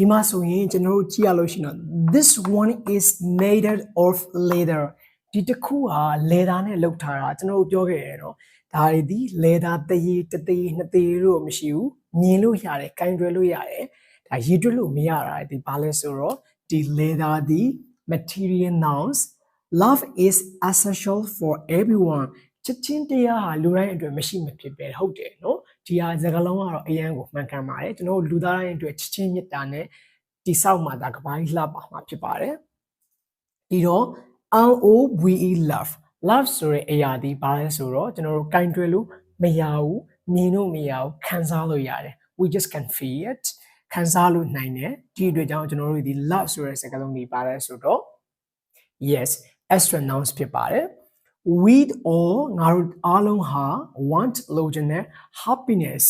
ဒီမှာဆိုရင်ကျွန်တော်တို့ကြည့်ရလို့ရှိရင် this one is made of leather ဒီတစ်ခုဟာ leather နဲ့လုပ်ထားတာကျွန်တော်တို့ပြောခဲ့ရတော့ဒါတွေဒီ leather တရေတသေးနှစ်သေးလို့မရှိဘူးမြင်လို့ရတယ်ကင်တွယ်လို့ရတယ်ဒါရေးတွက်လို့မရတာဒီဘာလဲဆိုတော့ဒီ leather ဒီ material nouns love is essential for everyone ချစ်ချင်းတရားဟာလူတိုင်းအတွက်မရှိမဖြစ်ပဲဟုတ်တယ်နော်ဒီဟာစကားလုံးကတော့အရန်ကိုမှန်ကန်ပါတယ်ကျွန်တော်တို့လူသားတိုင်းအတွက်ချစ်ချင်းမေတ္တာနဲ့တိဆောက်မှာဒါကဘာကြီးလှပါမှာဖြစ်ပါတယ်ဒီတော့ love love ဆိုတဲ့အရာဒီဘာလဲဆိုတော့ကျွန်တော်တို့ကင်တွယ်လို့မရဘူးမြင်လို့မရဘူးခံစားလို့ရတယ် we just can feel it ခံစားလို့နိုင်တယ်ဒီအတွက်ကြောင့်ကျွန်တော်တို့ဒီ love ဆိုတဲ့စကားလုံးဒီပါလဲဆိုတော့ yes extra nouns ဖြစ်ပါတယ် we all ငါတို့အားလုံးဟာ want လို့ခြင်းနဲ့ happiness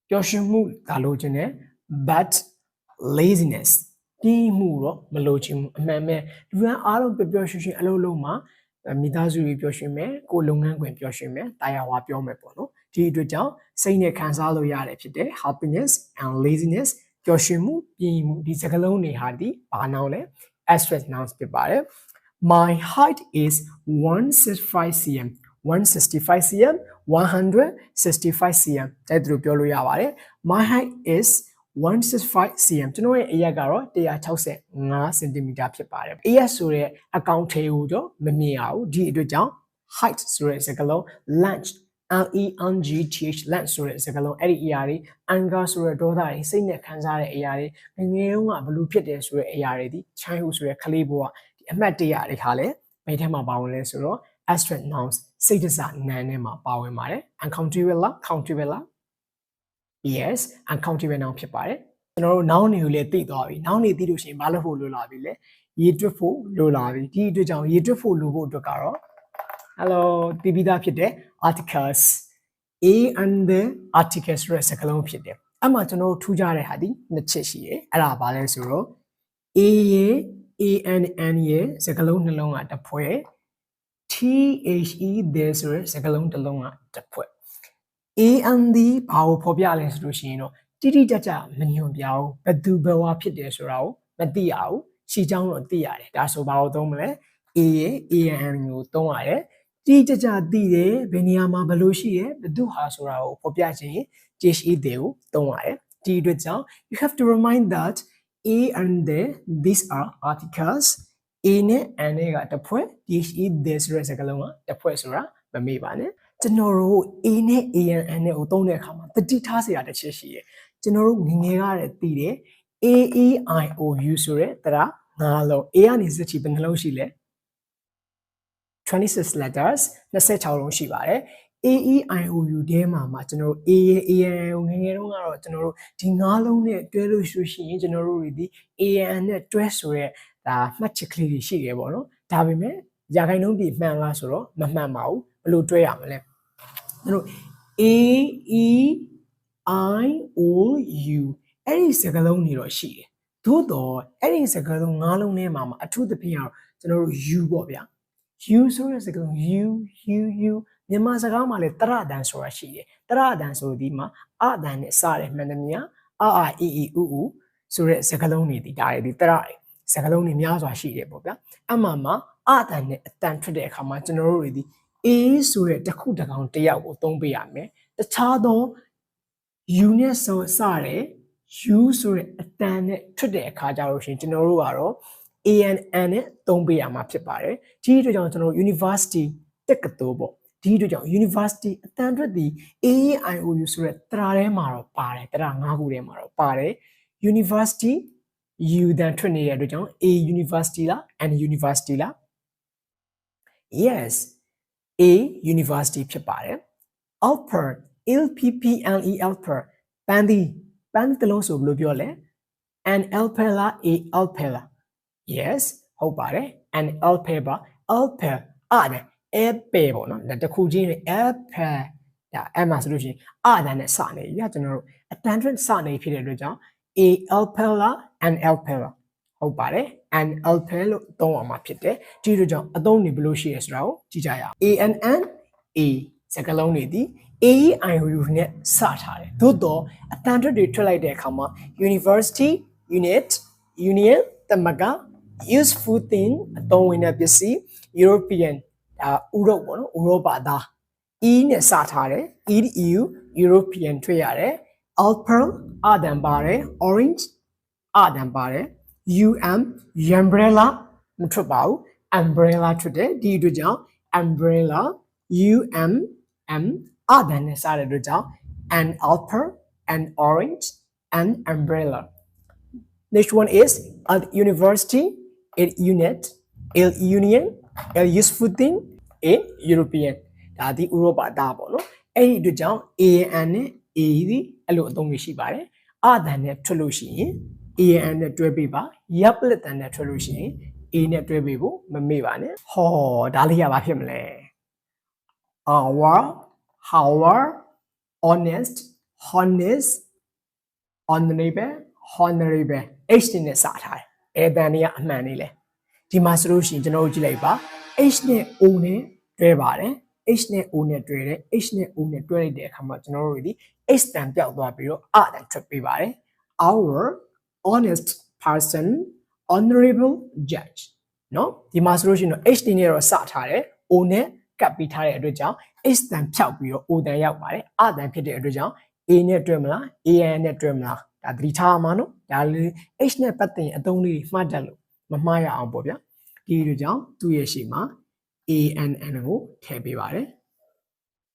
ပျော်ရွှင်မှုဒါလို့ခြင်းနဲ့ but laziness ပြီးမှုတော့မလို့ခြင်းအမှန်ပဲလူရန်အားလုံးပျော်ရွှင်ရွှင်အလုပ်လုပ်မှာမိသားစုတွေပျော်ရွှင်မယ်ကိုလုပ်ငန်းခွင်ပျော်ရွှင်မယ်တာယာဝါပြောမယ်ပေါ့နော်ဒီအတွက်ကြောင့်စိတ်နဲ့ခံစားလို့ရတယ်ဖြစ်တယ် happiness and laziness ပျော်ရွှင်မှုပြီးမှုဒီစကားလုံးတွေဟာဒီဘာနောင်လဲ extra nouns ဖြစ်ပါတယ်My height is 165 cm 165 cm 165 cm တဲ့သူပြောလို့ရပါတယ် My height is 165 cm ကျွန်တော်ရဲ့အရက်ကတော့165 cm ဖြစ်ပါတယ်အရက်ဆိုတဲ့အကောင့်ထဲကိုတော့မမြင်ရဘူးဒီအတွက်ကြောင့် height ဆိုတဲ့စကားလုံး lunch LENGTH lunch ဆိုတဲ့စကားလုံးအဲ့ဒီအရာတွေ anger ဆိုတဲ့ဒေါသတွေစိတ်နဲ့ခံစားတဲ့အရာတွေငယ်တုန်းကဘလို့ဖြစ်တယ်ဆိုတဲ့အရာတွေဒီ childhood ဆိုတဲ့ကလေးဘဝအမှတ်တရတွေဟာလည်းဘယ်ထဲမှာပါဝင်လဲဆိုတော့ abstract nouns စိတ်တစနာမ်ထဲမှာပါဝင်ပါတယ် uncountable လား countable လား yes uncountable noun ဖြစ်ပါတယ်ကျွန်တော်တို့ noun တွေကိုလည်းသိသွားပြီ noun တွေသိလို့ရှိရင်ဘာလို့ဖို့လိုလာပြီလဲရေးတွက်ဖို့လိုလာပြီဒီအတွက်ကြောင့်ရေးတွက်ဖို့လိုဖို့အတွက်ကတော့ hello သိပြီးသားဖြစ်တဲ့ articles a and the articles ဆိုတဲ့စကားလုံးဖြစ်တယ်အဲ့မှာကျွန်တော်တို့ထူးခြားတဲ့ဟာဒီနှစ်ချက်ရှိတယ်အဲ့ဒါဘာလဲဆိုတော့ a ရဲ့ ANN ရဲ့စကားလုံးနှလုံးကတစ်ဖွဲ့ THE တဲ့ဆိုရယ်စကားလုံးတစ်လုံးကတစ်ဖွဲ့ AND ဘာကိုဖော်ပြလဲဆိုလို့ရှိရင်တော့တိတိကျကျမညွှန်ပြဘူးဘယ်သူဘယ်ဝါဖြစ်တယ်ဆိုတာကိုမသိရဘူးရှင်းချောင်းတော့သိရတယ်ဒါဆိုဘာကိုသုံးမလဲ A ရဲ့ ANN ကိုသုံးရတယ်တိတိကျကျသိတယ်ဘယ်နေရာမှာဘယ်လိုရှိတယ်ဘယ်သူဟာဆိုတာကိုဖော်ပြခြင်း THE တဲ့ကိုသုံးရတယ်ဒီအတွက်ကြောင့် you have to remind that A and the these are articles A နဲ့ N နဲ့ကတစ်ဖွဲ့ THE this ဆိုတဲ့စကားလုံးကတစ်ဖွဲ့ဆိုတာမမေ့ပါနဲ့ကျွန်တော်တို့ A နဲ့ AN နဲ့ကိုသုံးတဲ့အခါမှာတတိထားစရာတစ်ချက်ရှိတယ်ကျွန်တော်တို့ငငယ်ကတည်းကသိတယ် AEIOU ဆိုတဲ့တရား၅လုံး A ကနေစချီဘယ်နှလုံးရှိလဲ26 letters 26လုံးရှိပါတယ်AEIOU ထဲမှာကျွန်တော်တို့ A ရဲ့ AN ကိုငယ်ငယ်တုန်းကတော့ကျွန်တော်တို့ဒီ၅လုံးနဲ့တွဲလို့ရှိရင်ကျွန်တော်တို့တွေဒီ AN နဲ့တွဲဆိုရဲဒါမှတ်ချက်ကလေးတွေရှိတယ်ပေါ့နော်ဒါပေမဲ့ရာခိုင်နှုန်းပြမှန်လားဆိုတော့မမှန်ပါဘူးဘယ်လိုတွဲရမလဲကျွန်တော် AEIOU အဲ့ဒီစကားလုံးတွေတော့ရှိတယ်သို့တော့အဲ့ဒီစကားလုံး၅လုံးထဲမှာအထူးသဖြင့်ကျွန်တော်တို့ U ပေါ့ဗျာ U ဆိုတဲ့စကားလုံး U မြန်မာစကားမှာလည်းတရတန်ဆိုတာရှိတယ်တရတန်ဆိုဒီမှာအတန်နဲ့စတယ်မှန်တယ်များအဥဆိုတဲ့စကားလုံးတွေဒီဒါတွေဒီတရတွေစကားလုံးတွေများစွာရှိတယ်ပေါ့ဗျာအမှန်မှာအတန်နဲ့အတန်ထွက်တဲ့အခါမှာကျွန်တော်တို့တွေဒီ A ဆိုတဲ့တစ်ခုတစ်ကောင်တစ်ယောက်ကိုသုံးပေးရမယ်တခြားသော U နဲ့စတဲ့ U ဆိုတဲ့အတန်နဲ့ထွက်တဲ့အခါကျတော့ရှင်ကျွန်တော်တို့ကတော့ ANN နဲ့သုံးပေးရမှာဖြစ်ပါတယ်ဒီအတွက်ကြောင့်ကျွန်တော်တို့ University တက္ကသိုလ်ပေါ့ဒီအတွက်ကြောင့် University အတန်ထွက်ဒီ AEIOU ဆိုတဲ့တရားထဲမှာတော့ပါတယ်တရား၅ခုထဲမှာတော့ပါတယ် University U တန်ထွက်နေတဲ့အတွက်ကြောင့် A University လား N University လား Yes A University ဖြစ်ပါတယ် Alper LPPLE Alper ပန်းတစ်လုံးဆိုဘယ်လိုပြောလဲ An Alper လား A Alper လား Yes ဟုတ်ပါတယ် An Alper ပါ Alper အဲ့ဒါ Apple ပေါ့နော်ဒါတစ်ခုချင်း Apple ဒါအဲ့မှာဆိုလို့ရှိရင်အဲ့ဒါနဲ့စနေပြီကျွန်တော်တို့အတန်ထွက်စနေဖြစ်တဲ့အတွက်ကြောင့် A Alper လား An Alper လားဟုတ်ပါတယ် An Alper လို့သုံးအောင်မှာဖြစ်တယ်ဒီလိုကြောင့်အသုံးနေဘယ်လိုရှိရဆိုတာကိုကြည့်ကြရအောင် ANN A စကားလုံးတွေဒီ AEIOU နဲ့စထားတယ်သို့တော့အတန်ထွက်တွေထွက်လိုက်တဲ့အခါမှာ University unit union သမဂ useful thing အသုံးဝင်တဲ့ပစ္စည်း European ဒါဥရောပပေါ့နော်ဥရောပသား E နဲ့စထားတယ် EU European တွေ့ရတယ် Alper အတန်ပါတယ် Orange အတန်ပါတယ် umbrella မထွက်ပါဘူး umbrella ထွက်တယ်ဒီအတွက်ကြောင့် umbrellaအတန်နဲ့စတဲ့အတွက်ကြောင့် an alper an orange an umbrella next one is at university a unit a union a useful thing a European ဒါဒီဥရောပသားပေါ့နော်အဲ့ဒီအတွက်ကြောင့် an နဲ့ a ဒီအဲ့လိုအသုံးတွေရှိပါတယ်အတန်နဲ့ထွက်လို့ရှိရင် an နဲ့တွဲပေးပါရပ်လက်တန်နဲ့ထွက်လို့ရှိရင် a နဲ့တွဲပေးဖို့မမေ့ပါနဲ့ဟောဒါလေးရပါဖြစ်မလဲ our honest honorable h နဲ့စထားတယ်အဲ့တန်တွေကအမှန်နေလဲဒီမှာဆိုလို့ရှိရင်ကျွန်တော်တို့ကြည့်လိုက်ပါ h နဲ့ o နဲ့တွဲပါတယ် h နဲ့ o နဲ့တွဲတယ် h နဲ့ o နဲ့တွဲလိုက်တဲ့အခါမှာကျွန်တော်တို့ဒီ h တန်ပြောက်သွားပြီးတော့အတန်ထွက်ပေးပါတယ် our honest person honorable judge เนาะဒီမှာဆိုလို့ရှိရင်တော့ h နဲ့တော့စထားတယ် o နဲ့ကပ်ပြီးထားတဲ့အတွက်ကြောင့် h တန်ဖြောက်ပြီးတော့ o တန်ရောက်ပါတယ်အတန်ဖြစ်တဲ့အတွက်ကြောင့် a နဲ့တွဲမလား an နဲ့တွဲမလားဒါသတိထားမှာနော်ဒါလေး h နဲ့ပတ်သက်ရင်အသုံးလေးမှတ်တတ်လို့မမှားရအောင်ပေါ့ဗျာဒီလိုကြောင့်သူ့ရဲ့ရှေ့မှာ ann ကိုထည့်ပေးပါတယ်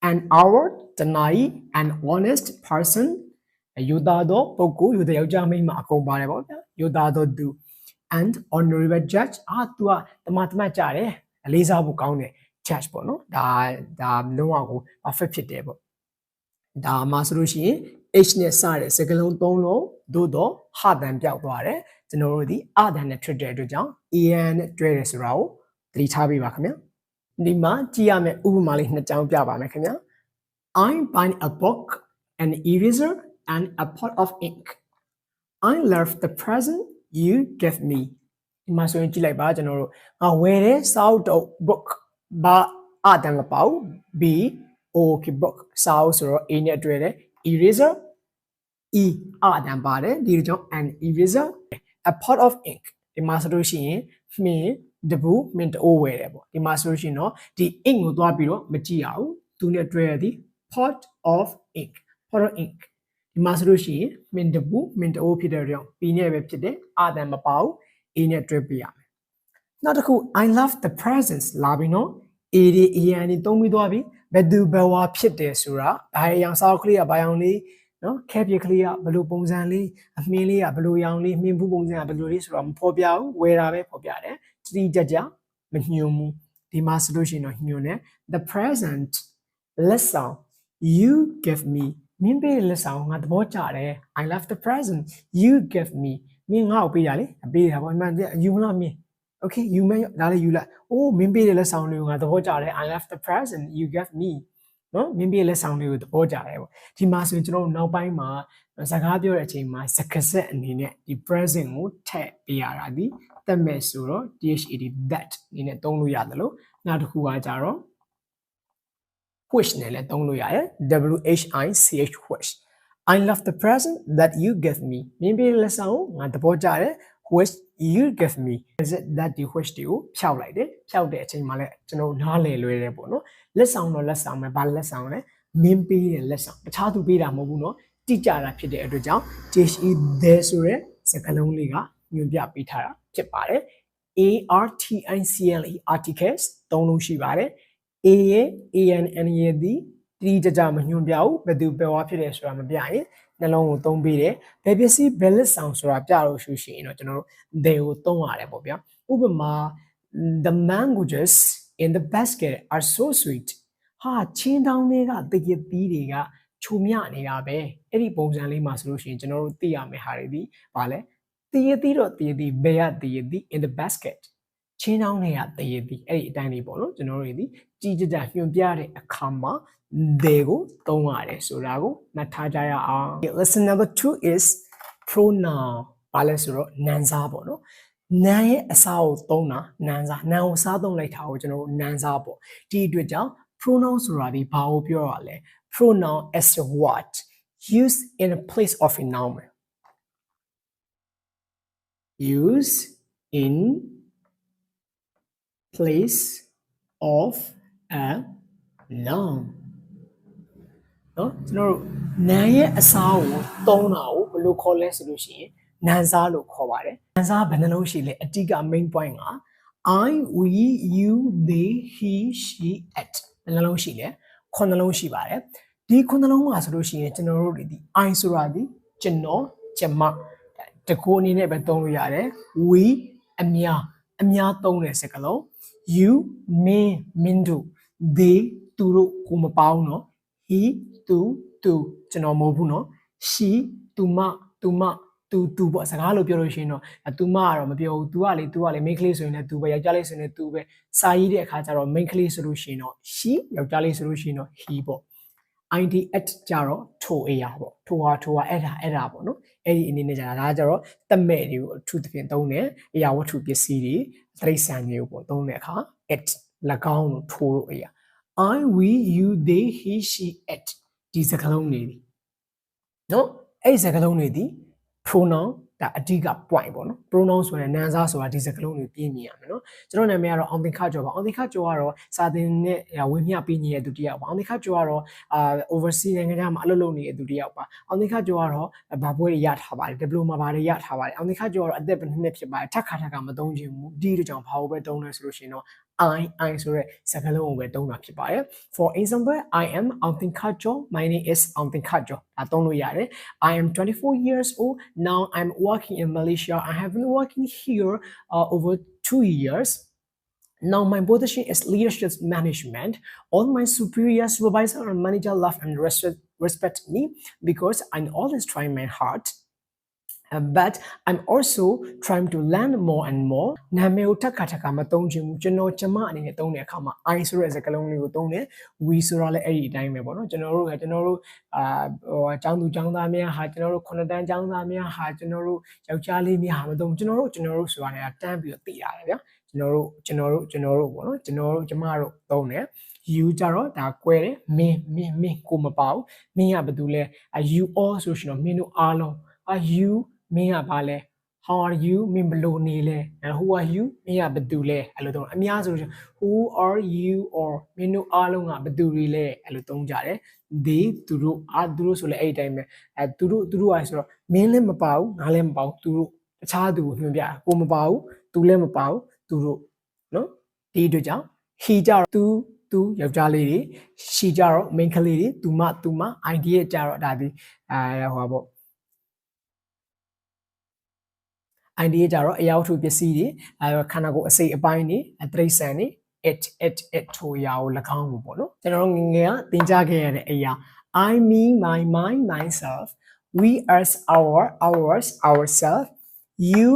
an hour တနာရီ an honest person ယူသားသောပုဂ္ဂိုလ်ယူတဲ့ယောက်ျားမိန်းမအကုန်ပါတယ်ပေါ့ဗျာယူသားသောသူ and honorable judge သူကတမတ်ကြတယ်အလေးစားဖို့ကောင်းတယ် judge ပေါ့နော်ဒါလုံးဝကို perfect ဖြစ်တယ်ပေါ့ဒါမှဆိုလို့ရှိရင် h နဲ့စတဲ့စကားလုံး၃လုံးသို့တော့ဟာတန်ပြောက်သွားတယ်ကျွန်တော်တို့ဒီအတန်နဲ့ထွက်တဲ့အတွက်ကြောင့် an နဲ့တွဲတယ်ဆိုတာကိုသတိထားပေးပါခင်ဗျာဒီမှာကြည့်ရမယ့်ဥပမာလေးနှစ်ကြောင်းပြပါမယ်ခင်ဗျာ I'm buying a book an eraser and a pot of ink I love the present you gave me ဒီမှာဆိုရင်ကြည့်လိုက်ပါကျွန်တော်တို့ငါဝယ်တဲ့စာအုပ်တော့ book ဘာအတန်မပေါ့ b okay book စာအုပ်ဆိုတော့ a နဲ့တွဲတယ် eraser e အတန်ပါတယ်ဒီကြောင့် an eraser a pot of ink ဒီမှာဆိုလို့ရှိရင်မင်းတပူမင်းတိုးဝယ်တယ်ပေါ့ဒီမှာဆိုလို့ရှိရင်တော့ဒီ ink ကိုသွားပြီးတော့မကြည့်ရဘူးသူနဲ့တွဲရသည် pot of ink ဒီမှာဆိုလို့ရှိရင်မင်းတပူမင်းတိုးဖြစ်တဲ့ကြောင့် p နဲ့ပဲဖြစ်တယ်အတန်မပေါ့ a နဲ့တွဲပြရမယ်နောက်တစ်ခု I love the presents လာပြီနော် a ဒီ an ဒီသုံးပြီးသွားပြီဘယ်သူဘယ်ဝါဖြစ်တယ်ဆိုတာဘာအရောင်စာအုပ်ကလေးကဘာရောင်လေးနော်ခဲပြကလေးကဘယ်လိုပုံစံလေးအမင်းလေးကဘယ်လိုရောင်လေးမြင်ဘူးပုံစံကဘယ်လိုလေးဆိုတော့မဖော်ပြဘူးဝယ်တာပဲဖော်ပြတယ်တိတိကျကျမညွှန်ဘူးဒီမှာဆိုလို့ရှိရင်တော့ညွှန်တယ် the present လက်ဆောင် you give me မင်းပေးလက်ဆောင်ငါသဘောကျတယ် I love the present you give me မင်းငါ့ကိုပေးရလေပေးတာပေါ့အမှန်ယူမလားမင်း okay ယူမယ်ဒါလည်းယူလိုက်အိုးမင်းပေးတဲ့လက်ဆောင်လေးကိုငါသဘောကျတယ် I love the present you give me နော်မင်းပေးလက်ဆောင်လေးကိုသဘောကျတယ်ပေါ့ဒီမှာဆိုရင်ကျွန်တော်တို့နောက်ပိုင်းမှာစကားပြောတဲ့အချိန်မှာစကားဆက်အနေနဲ့ဒီ present ကိုထည့်ပေးရတာဒီတက်မဲ့ဆိုတော့ that အနေနဲ့သုံးလို့ရတယ်လို့နောက်တစ်ခုကကြတော့ wish နဲ့လည်းသုံးလို့ရတယ် wish wish I love the present that you give me မင်းပေးလက်ဆောင်ငါသဘောကျတယ် wish you give me is it that the wish ကိုဖြောက်လိုက်တယ်ဖြောက်တဲ့အချိန်မှာလည်းကျွန်တော်နားလည်လွယ်တယ်ပေါ့နော်လက်ဆောင်တော့လက်ဆောင်ပဲဘာလက်ဆောင်လဲမင်းပေးတဲ့လက်ဆောင်တခြားသူပေးတာမဟုတ်ဘူးနော်တိကျတာဖြစ်တဲ့အတွက်ကြောင့် there ဆိုတဲ့စကားလုံးလေးကညွှန်ပြပေးထားတာဖြစ်ပါတယ် article articles သုံးလုံးရှိပါတယ် a ရဲ့ an ရဲ့ဒီတိကျကျမညွှန်ပြဘူးဘယ်သူဘယ်ဝါဖြစ်တယ်ဆိုတာမပြရင်နှလုံးကိုသုံးပေးတယ်ဘယ်ပစ္စည်းဘယ်လက်ဆောင်ဆိုတာပြလို့ရှိရင်တော့ကျွန်တော်တို့ they ကိုသုံးရတယ်ပေါ့ဗျာဥပမာ the mangoes in the basket are so sweet ဟာချင်းတောင်းတွေကတကယ်သီးတွေကချုံမြနေတာပဲအဲ့ဒီပုံစံလေးမှာဆိုလို့ရှိရင်ကျွန်တော်တို့သိရမယ့်ဟာတွေဒီဘာလဲတည်ရည်တော့တည်ရည်ဘယ်ရတည်ရည် in the basket ချင်းတောင်းတွေကတည်ရည်အဲ့ဒီအတိုင်းလေးပေါ့နော်ကျွန်တော်တို့ဒီကြီးကြကြညွှန်ပြတဲ့အခါမှာ they ကိုသုံးရတယ်ဆိုတာကိုမှတ်ထားကြရအောင် lesson number 2 is pronoun ဘာလဲဆိုတော့နာမ်စားပေါ့နော်နာမ်ရဲ့အစားကိုသုံးတာနာမ်စားနာမ်ကိုစားသုံးလိုက်တာကိုကျွန်တော်တို့နာမ်စားပေါ့ဒီအတွက်ကြောင့် pronoun ဆိုတာဒီဘာကိုပြောရလဲ pronoun as a word used in a place of a noun use in place of a noun နော်ကျွန်တော်တို့နာမ်ရဲ့အစားကိုသုံးတာကိုဘယ်လိုခေါ်လဲဆိုလို့ရှိရင်နာမ်စားလို့ခေါ်ပါတယ်နာမ်စားဘယ်နှလုံးရှိလဲအတိက main point က I we you they he she it ဘယ်နှလုံးရှိလဲခုနှလုံးရှိပါတယ်ဒီခုနှလုံးမှာဆိုလို့ရှိရင်ကျွန်တော်တို့ဒီ I ဆိုတာဒီကျွန်တော်ကျမတကူအနေနဲ့ပဲသုံးလို့ရတယ် we အများသုံးတဲ့စကားလုံး you မင်းတို့ they သူတို့ကိုမပေါင်းနော် he သူကျွန်တော်မဟုတ်ဘူးနော် she သူမသူပေါ့စကားလို့ပြောလို့ရှိရင်တော့သူမကတော့မပြောဘူး तू ကလေ main ကလေးဆိုရင်လည်း तू ပဲယောက်ျားလေးဆိုရင်လည်း तू ပဲစာရေးတဲ့အခါကျတော့ main ကလေးဆိုလို့ရှိရင်တော့ she ယောက်ျားလေးဆိုလို့ရှိရင်တော့ he ပေါ့ id at ကြတော့ထိုအရာပေါ့ထိုဟာအဲ့ဒါပေါ့နော်အဲ့ဒီအနေနဲ့ကြတာဒါကြတော့တမဲ့တွေကိုအထူးသဖြင့်သုံးတယ်အရာဝတ္ထုပစ္စည်းတွေတိရစ္ဆာန်တွေကိုပေါ့သုံးတဲ့အခါ at ၎င်းတို့ထိုတို့အရာ I we you they he she it ဒီစကားလုံးတွေဒီနော်အဲ့ဒီစကားလုံးတွေဒီ pronoun ဒါအဓိက point ပေါ့နော် pronoun ဆိုတဲ့နာမ်စားဆိုတာဒီစကားလုံးတွေပြင်းမြင်ရမယ်နော်ကျွန်တော်နာမည်ကတော့အောင်သင်္ခကျော်ပါအောင်သင်္ခကျော်ကတော့စာသင်နဲ့ဝင်းမြပေးနေတဲ့သူတစ်ယောက်ပါအောင်သင်္ခကျော်ကတော့overseas နိုင်ငံခြားမှာအလုပ်လုပ်နေတဲ့သူတစ်ယောက်ပါအောင်သင်္ခကျော်ကတော့ဘာပွဲတွေရထားပါတယ် diploma ဘာတွေရထားပါတယ်အောင်သင်္ခကျော်ကတော့အသက်ဘယ်နှစ်ဖြစ်ပါတယ်ထပ်ခါမသုံးချင်ဘူးဒီတို့ကြောင့်ဘာလို့ပဲသုံးလဲဆိုလို့ရှိရင်တော့I ဆိုတဲ့စကားလုံးကိုပဲသုံးတာဖြစ်ပါတယ် For example I am အောင်သင်္ခကျော် my name is အောင်သင်္ခကျော်ဒါသုံးလို့ရတယ် I am 24 years old now I'm working in Malaysia I have been working here over 2 years now my position is leadership management all my superior supervisor and manager love and respect me because I always try my hard but I'm also trying to learn more and more နာမည်ကိုထပ်ခါမသုံးချင်ဘူးကျွန်တော်ကျမအနေနဲ့သုံးတဲ့အခါမှာ I ဆိုတဲ့စကားလုံးလေးကိုသုံးတယ် we ဆိုတာလည်းအဲ့ဒီအတိုင်းပဲပေါ့နော်ကျွန်တော်တို့ကျောင်းသူကျောင်းသားများဟာကျွန်တော်တို့9တန်းကျောင်းသားများဟာကျွန်တော်တို့ယောက်ျားလေးများဟာမသုံးကျွန်တော်တို့ဆိုတာလည်းတန်းပြီးတော့သိရတယ်ဗျာကျွန်တော်တို့ပေါ့နော်ကျွန်တော်တို့ကျမတို့သုံးတယ် you ကြတော့ဒါကွဲတယ်မင်းကိုမပေါ့မင်းကဘာတူလဲ you all ဆိုရှင်တော့မင်းတို့အားလုံး you မင်းကဘာလဲ how are you မင်းဘလို့နေလဲ who are you မင်းကဘာတူလဲအဲ့လိုသုံးအများဆိုလို့ who are you or မင်းတို့အားလုံးကဘာတူတွေလဲအဲ့လိုသုံးကြတယ် they သူတို့ဆိုလဲအဲ့ဒီတိုင်းပဲသူတို့အားဆိုတော့မင်းလည်းမပါဘူးငါလည်းမပါဘူးသူတို့တခြားသူကိုညွှန်ပြကိုမပါဘူးသူလည်းမပါဘူးသူတို့နော်ဒီအတွက်ကြောင့် he ကြတော့သူယောက်ျားလေးတွေ she ကြတော့ main ကလေးတွေသူမ idea ကြတော့ဒါဒီဟိုပါပေါ့idea ကြတော့အရာဝတ္ထုပစ္စည်းတွေခန္ဓာကိုယ်အစိတ်အပိုင်းတွေတရိစ္ဆာန်တွေ it ထိုအရာကို၎င်းကိုပေါ့နော်ကျွန်တော်ငယ်ကသင်ကြားခဲ့ရတဲ့အရာ I mean my myself we us ourselves you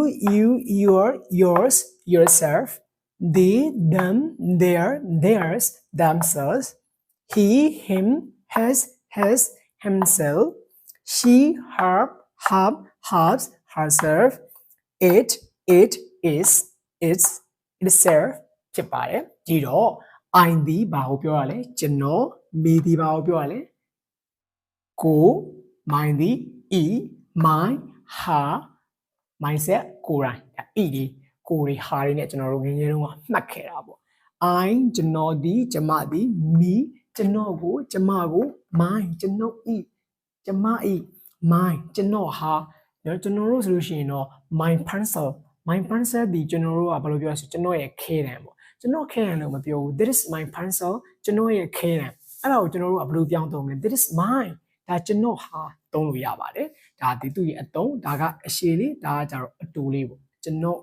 yours yourself they them theirs themselves he him his himself she her hers herself it is its itself ဖြစ်ပါတယ်ဒီတော့ I ဒီဘာကိုပြောရလဲကျွန်တော် me ဒီဘာကိုပြောရလဲကို my ဒီ e my her myself ကိုယ်တိုင် e ဒီကိုယ်တွေဟာတွေနဲ့ကျွန်တော်တို့ငယ်ငယ်တုန်းကမှတ်ခဲ့တာပေါ့ I ကျွန်တော်ဒီကျမဒီ me ကျွန်တော်ကိုကျမကို my ကျွန်တော် e ကျမ e my ကျွန်တော်ဟာကျွန်တော်တို့ဆိုလို့ရှိရင်တော့ my pencil ဒီကျွန်တော်တို့ကဘာလို့ပြောလဲဆိုကျွန်တော်ရဲ့ခဲတံပေါ့ကျွန်တော်ခဲတံလို့မပြောဘူး this is my pencil ကျွန်တော်ရဲ့ခဲတံအဲ့ဒါကိုကျွန်တော်တို့ကဘယ်လိုပြောင်းသုံးလဲ this is mine ဒါကျွန်တော်ဟာသုံးလို့ရပါတယ်ဒါဒီသူ့ရဲ့အသုံးဒါကအရှည်လေးဒါကကြတော့အတူလေးပေါ့ကျွန်တော်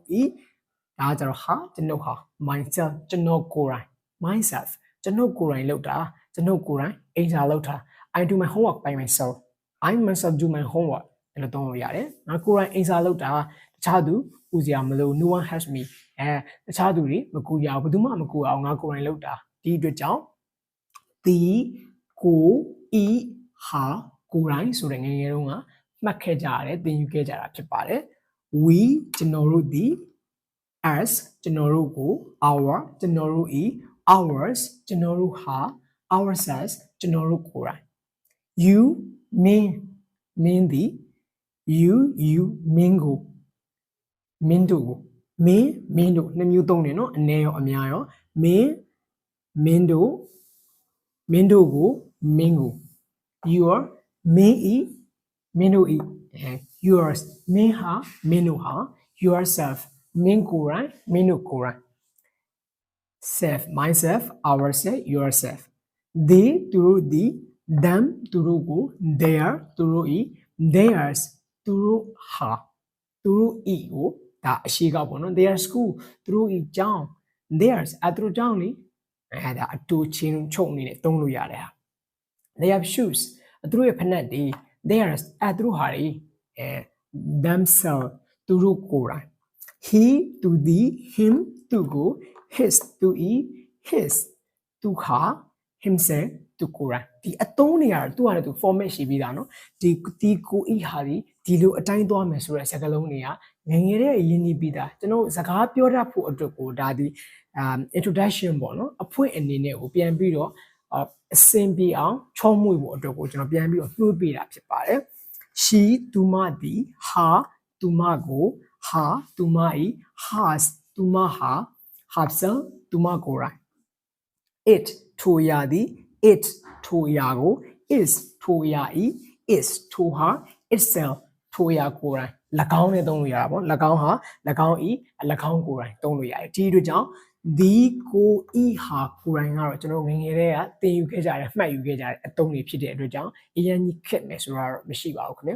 ဒါကကြတော့ဟာကျွန်တော်ဟာ myself ကျွန်တော်ကိုယ်တိုင် myself ကျွန်တော်ကိုယ်တိုင်လုပ်တာကျွန်တော်ကိုယ်တိုင်အိမ်စာလုပ်တာ I do my homework by myself I myself do my homework အဲ့လိုသုံးလို့ရတယ်ငါကိုယ်တိုင်အိမ်စာလုပ်တာတခြားသူကူစရာမလို no one helps me တခြားသူတွေမကူရဘူးဘယ်သူမှမကူအောင်ငါကိုယ်တိုင်လုပ်တာဒီအတွက်ကြောင့်ဒီကိုဤဟာကိုယ်တိုင်ဆိုတဲ့ငယ်ငယ်တုန်းကမှတ်ခဲ့ကြရတယ်သင်ယူခဲ့ကြတာဖြစ်ပါတယ် we ကျွန်တော်တို့ဒီ as ကျွန်တော်တို့ကို our ကျွန်တော်တို့ဤ ours ကျွန်တော်တို့ဟာ ourselves ကျွန်တော်တို့ကိုယ်တိုင် you မင်းသည် you မင်းကို မင်းတို့ကိုမင်းတို့နှစ်မျိုးသုံးတယ်နော်အနေရောအများရောမင်းတို့ကိုမင်းကို your မင်းဤမင်းတို့ဤ yours မင်းဟာမင်းတို့ဟာ yourself မင်းကိုယ်တိုင်မင်းတို့ကိုယ်တိုင် self myself ourself yourself they သူတို့သည် them သူတို့ကို their သူတို့ဤ theirs သူတို့ဟာသူတို့ဤကိုဒါအရှိကပေါ့နော် their school သူတို့ဤကျောင်း theirs သူတို့ကျောင်းလေဒါအတူချင်းချုပ်အနေနဲ့သုံးလို့ရတယ်ဟာ they have shoes သူတို့ရဲ့ဖက်နှက်တွေ theirs သူတို့ဟာတွေthemselves သူတို့ကိုယ်တိုင် he သူသည် him သူကို his သူဤ his သူဟာ himself သူကိုယ်တိုင်ဒီအသုံးတွေကတော့သူ့ဟာနဲ့သူ format ရှိပြီးသားเนาะဒီကိုဤဟာဒီလိုအတိုင်းသွားမယ်ဆိုတဲ့စကားလုံးတွေကငယ်ငယ်တည်းရင်းနှီးပြီးသားကျွန်တော်စကားပြောတတ်ဖို့အတွက်ကိုဒါဒီ introduction ပေါ့နော်အဖွင့်အနေနဲ့ကိုပြန်ပြီးတော့အစင်ပြေအောင်ချောမွေ့ဖို့အတွက်ကိုကျွန်တော်ပြန်ပြီးတော့နှိုးပေးတာဖြစ်ပါတယ် she သူမသည် her သူမကို her သူမဤ hers သူမဟာ herself သူမကိုယ်တိုင် it ထိုရာသည် it ထိုရာကို is ထိုရာဤ is ထိုဟာ itself ထိုရာကိုယ်တိုင်၎င်းနဲ့သုံးလို့ရတာပေါ့၎င်းဟာ၎င်းဤ၎င်းကိုယ်တိုင်သုံးလို့ရတယ်ဒီအတွက်ကြောင့်ဒီကိုဤဟာကိုယ်တိုင်ကတော့ကျွန်တော်ငယ်ငယ်တည်းကသင်ယူခဲ့ကြတယ်မှတ်ယူခဲ့ကြတယ်အသုံးတွေဖြစ်တဲ့အတွက်ကြောင့်အရင်ကြီးခက်မယ်ဆိုတာတော့မရှိပါဘူးခင်ဗျ